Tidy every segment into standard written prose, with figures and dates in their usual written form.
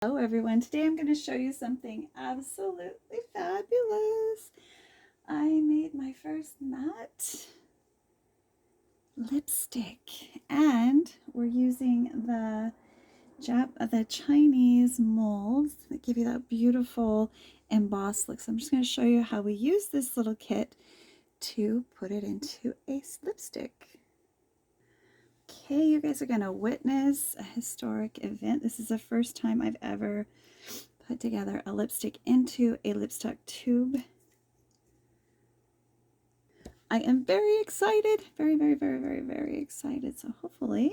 Hello everyone, today I'm going to show you something absolutely fabulous. I made my first matte lipstick and we're using the Chinese molds that give you that beautiful embossed look. So I'm just going to show you how we use this little kit to put it into a lipstick. Okay, you guys are going to witness a historic event. This is the first time I've ever put together a lipstick into a lipstick tube. I am very excited, very excited. So hopefully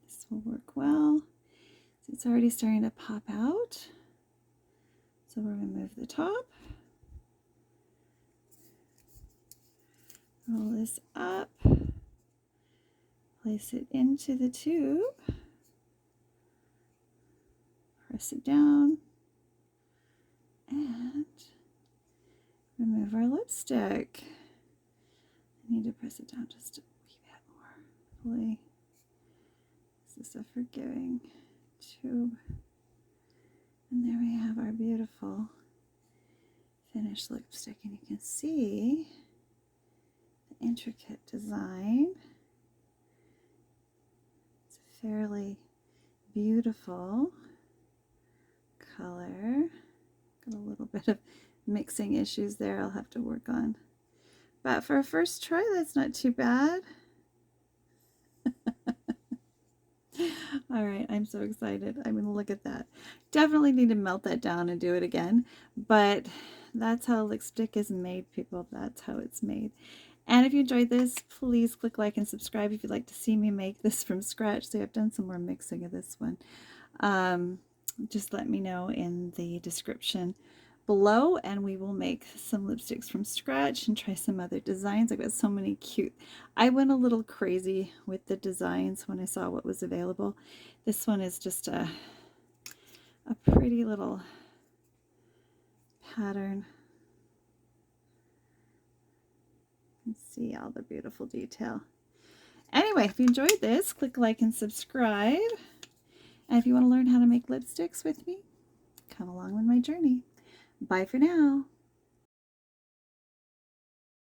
this will work well. So it's already starting to pop out. So we'll remove the top. Roll this up. Place it into the tube. Press it down. And remove our lipstick. I need to press it down just a wee bit more. Hopefully this is a forgiving tube. And there we have our beautiful finished lipstick. And you can see the intricate design. It's a fairly beautiful color. Got a little bit of mixing issues there I'll have to work on. But for a first try, that's not too bad. All right, I'm so excited. I mean, look at that. Definitely need to melt that down and do it again. But that's how lipstick is made, people. That's how it's made. And if you enjoyed this, please click like and subscribe if you'd like to see me make this from scratch. So I've done some more mixing of this one. Just let me know in the description below and we will make some lipsticks from scratch and try some other designs. I've got so many cute. I went a little crazy with the designs when I saw what was available. This one is just a pretty little pattern. You can see all the beautiful detail. Anyway, if you enjoyed this, click like and subscribe. And if you want to learn how to make lipsticks with me, come along with my journey. Bye for now.